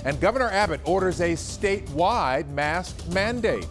And Governor Abbott orders a statewide mask mandate.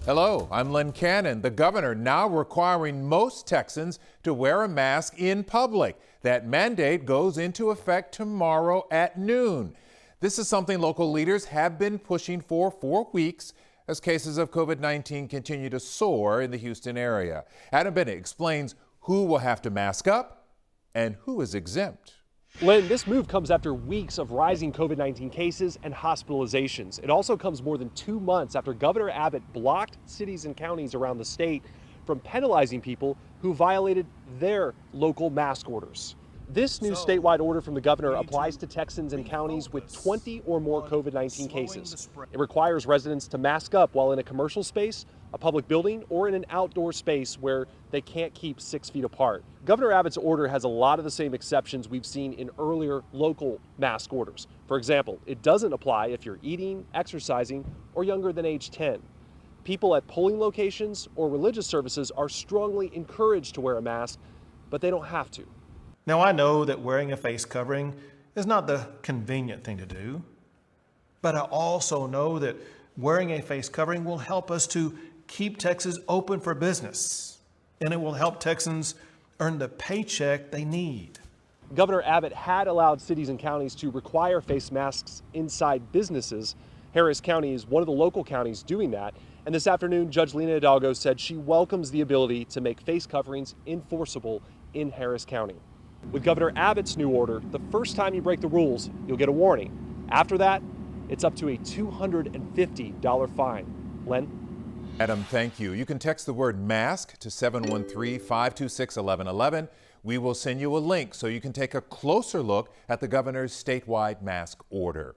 Hello, I'm Len Cannon. The governor now requiring most Texans to wear a mask in public. That mandate goes into effect tomorrow at noon. This is something local leaders have been pushing for weeks as cases of COVID-19 continue to soar in the Houston area. Adam Bennett explains who will have to mask up and who is exempt. Len, this move comes after weeks of rising COVID-19 cases and hospitalizations. It also comes more than 2 months after Governor Abbott blocked cities and counties around the state from penalizing people who violated their local mask orders. This new statewide order from the governor applies to Texans and counties with 20 or more COVID-19 cases. It requires residents to mask up while in a commercial space, a public building, or in an outdoor space where they can't keep 6 feet apart. Governor Abbott's order has a lot of the same exceptions we've seen in earlier local mask orders. For example, it doesn't apply if you're eating, exercising, or younger than age 10. People at polling locations or religious services are strongly encouraged to wear a mask, but they don't have to. Now, I know that wearing a face covering is not the convenient thing to do, but I also know that wearing a face covering will help us to keep Texas open for business, and it will help Texans earn the paycheck they need. Governor Abbott had allowed cities and counties to require face masks inside businesses. Harris County is one of the local counties doing that. And this afternoon, Judge Lena Hidalgo said she welcomes the ability to make face coverings enforceable in Harris County. With Governor Abbott's new order, the first time you break the rules, you'll get a warning. After that, it's up to a $250 fine. Len? Adam, thank you. You can text the word mask to 713-526-1111. We will send you a link so you can take a closer look at the governor's statewide mask order.